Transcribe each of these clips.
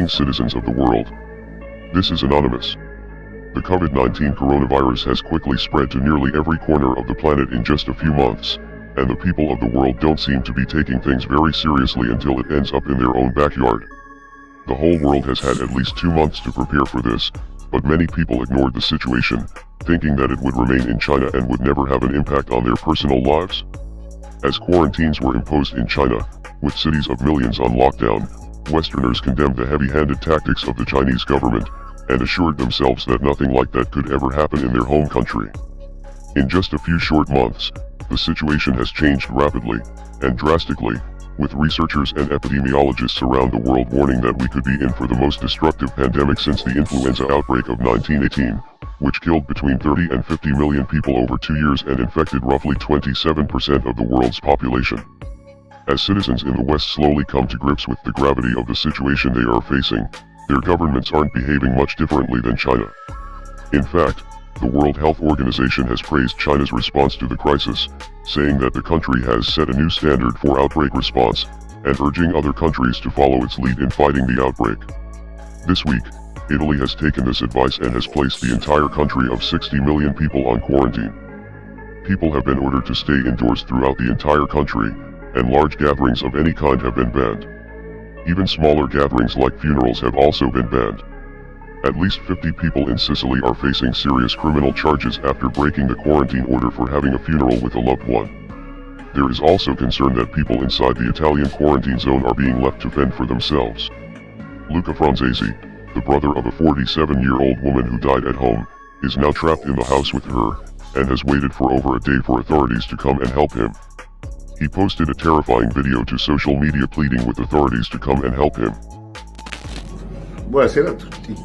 leading citizens of the world. This is anonymous. The COVID-19 coronavirus has quickly spread to nearly every corner of the planet in just a few months, and the people of the world don't seem to be taking things very seriously until it ends up in their own backyard. The whole world has had at least 2 months to prepare for this, but many people ignored the situation, thinking that it would remain in China and would never have an impact on their personal lives. As quarantines were imposed in China, with cities of millions on lockdown, Westerners condemned the heavy-handed tactics of the Chinese government, and assured themselves that nothing like that could ever happen in their home country. In just a few short months, the situation has changed rapidly, and drastically, with researchers and epidemiologists around the world warning that we could be in for the most destructive pandemic since the influenza outbreak of 1918, which killed between 30 and 50 million people over 2 years and infected roughly 27% of the world's population. As citizens in the West slowly come to grips with the gravity of the situation they are facing, their governments aren't behaving much differently than China. In fact, the World Health Organization has praised China's response to the crisis, saying that the country has set a new standard for outbreak response, and urging other countries to follow its lead in fighting the outbreak. This week, Italy has taken this advice and has placed the entire country of 60 million people on quarantine. People have been ordered to stay indoors throughout the entire country, and large gatherings of any kind have been banned. Even smaller gatherings like funerals have also been banned. At least 50 people in Sicily are facing serious criminal charges after breaking the quarantine order for having a funeral with a loved one. There is also concern that people inside the Italian quarantine zone are being left to fend for themselves. Luca Franzesi, the brother of a 47-year-old woman who died at home, is now trapped in the house with her, and has waited for over a day for authorities to come and help him. He posted a terrifying video to social media pleading with authorities to come and help him. Buonasera a tutti.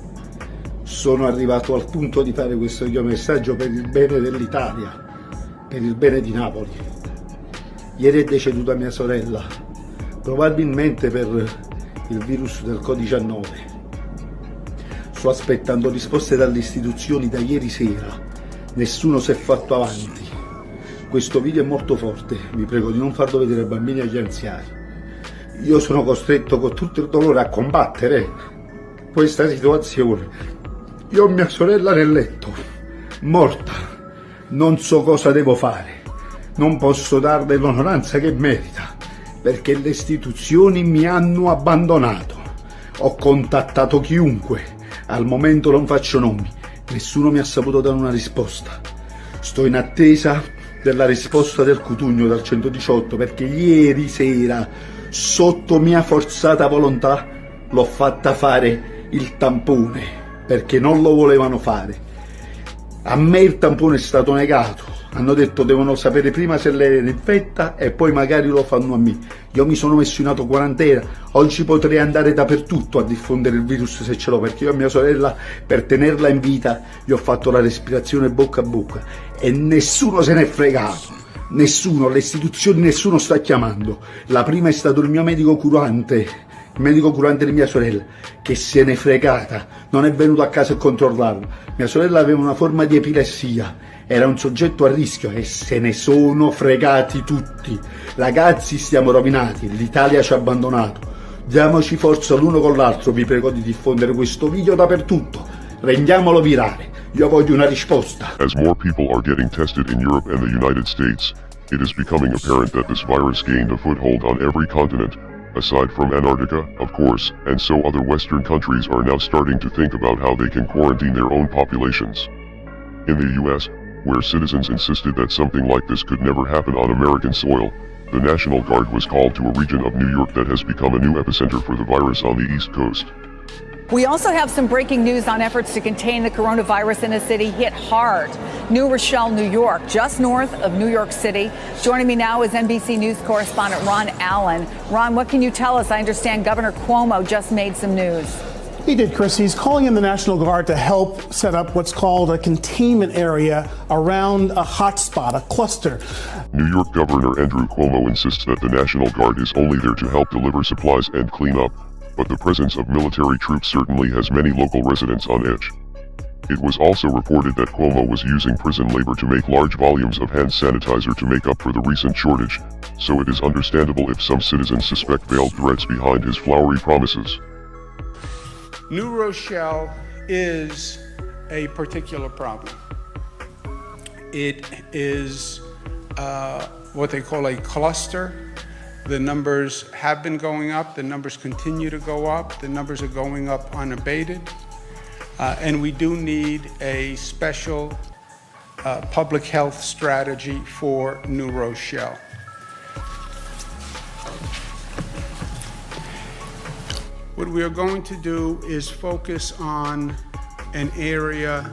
Sono arrivato al punto di fare questo videomessaggio per il bene dell'Italia, per il bene di Napoli. Ieri è deceduta mia sorella, probabilmente per il virus del Covid-19. Sto aspettando risposte dalle istituzioni da ieri sera, nessuno si è fatto avanti. Questo video è molto forte, vi prego di non farlo vedere ai bambini e agli anziani. Io sono costretto con tutto il dolore a combattere questa situazione. Io ho mia sorella nel letto, morta, non so cosa devo fare, non posso darle l'onoranza che merita, perché le istituzioni mi hanno abbandonato. Ho contattato chiunque, al momento non faccio nomi, nessuno mi ha saputo dare una risposta. Sto in attesa della risposta del Cutugno dal 118, perché ieri sera, sotto mia forzata volontà, l'ho fatta fare il tampone, perché non lo volevano fare. A me il tampone è stato negato, hanno detto devono sapere prima se lei era infetta e poi magari lo fanno a me. Io mi sono messo in autoquarantena, oggi potrei andare dappertutto a diffondere il virus se ce l'ho, perché io a mia sorella, per tenerla in vita, gli ho fatto la respirazione bocca a bocca e nessuno se n'è fregato, nessuno, le istituzioni, nessuno sta chiamando. La prima è stato il mio medico curante, il medico curante di mia sorella, che se n'è fregata, non è venuto a casa a controllarla. Mia sorella aveva una forma di epilessia, era un soggetto a rischio e se ne sono fregati tutti. Ragazzi, stiamo rovinati, l'Italia ci ha abbandonato. Diamoci forza l'uno con l'altro, vi prego di diffondere questo video dappertutto. Rendiamolo virale, io voglio una risposta. As more people are getting tested in Europe and the United States, it is becoming apparent that this virus gained a foothold on every continent, aside from Antarctica, of course, and so other Western countries are now starting to think about how they can quarantine their own populations. In the US, where citizens insisted that something like this could never happen on American soil, the National Guard was called to a region of New York that has become a new epicenter for the virus on the East Coast. We also have some breaking news on efforts to contain the coronavirus in a city hit hard. New Rochelle, New York, just north of New York City. Joining me now is NBC News correspondent Ron Allen. Ron, what can you tell us? I understand Governor Cuomo just made some news. He did, Chris. He's calling in the National Guard to help set up what's called a containment area around a hotspot, a cluster. New York Governor Andrew Cuomo insists that the National Guard is only there to help deliver supplies and clean up, but the presence of military troops certainly has many local residents on edge. It was also reported that Cuomo was using prison labor to make large volumes of hand sanitizer to make up for the recent shortage, so it is understandable if some citizens suspect veiled threats behind his flowery promises. New Rochelle is a particular problem. It is what they call a cluster. The numbers have been going up, the numbers continue to go up, the numbers are going up unabated, and we do need a special public health strategy for New Rochelle. What we are going to do is focus on an area,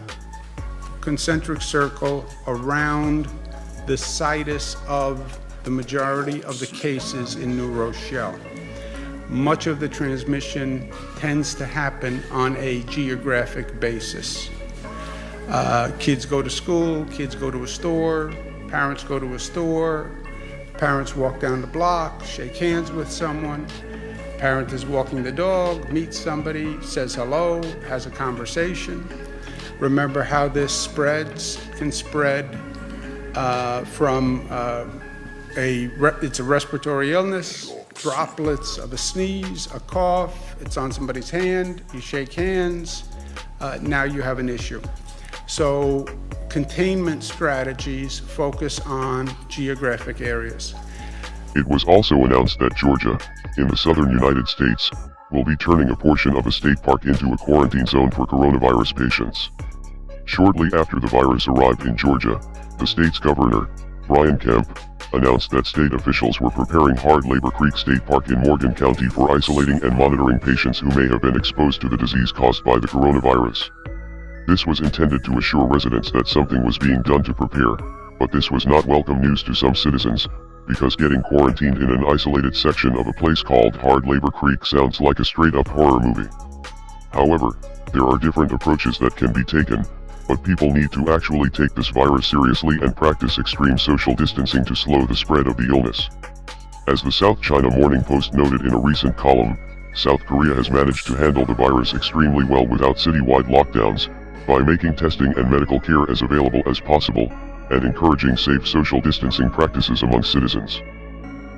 concentric circle, around the situs of the majority of the cases in New Rochelle. Much of the transmission tends to happen on a geographic basis. Kids go to school, kids go to a store, parents go to a store, parents walk down the block, shake hands with someone. Parent is walking the dog, meets somebody, says hello, has a conversation. Remember how this spreads, can spread from it's a respiratory illness, droplets of a sneeze, a cough, it's on somebody's hand, you shake hands, now you have an issue. So containment strategies focus on geographic areas. It was also announced that Georgia, in the southern United States, will be turning a portion of a state park into a quarantine zone for coronavirus patients. Shortly after the virus arrived in Georgia, the state's governor, Brian Kemp, announced that state officials were preparing Hard Labor Creek State Park in Morgan County for isolating and monitoring patients who may have been exposed to the disease caused by the coronavirus. This was intended to assure residents that something was being done to prepare, but this was not welcome news to some citizens, because getting quarantined in an isolated section of a place called Hard Labor Creek sounds like a straight-up horror movie. However, there are different approaches that can be taken, but people need to actually take this virus seriously and practice extreme social distancing to slow the spread of the illness. As the South China Morning Post noted in a recent column, South Korea has managed to handle the virus extremely well without citywide lockdowns, by making testing and medical care as available as possible, and encouraging safe social distancing practices among citizens.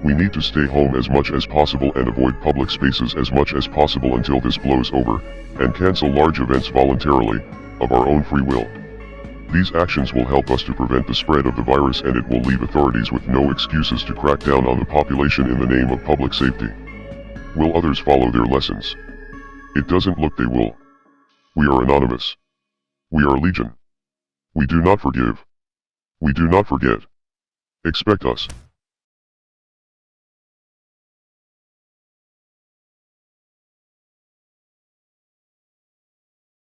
We need to stay home as much as possible and avoid public spaces as much as possible until this blows over, and cancel large events voluntarily, of our own free will. These actions will help us to prevent the spread of the virus, and it will leave authorities with no excuses to crack down on the population in the name of public safety. Will others follow their lessons? It doesn't look they will. We are anonymous. We are legion. We do not forgive. We do not forget. Expect us.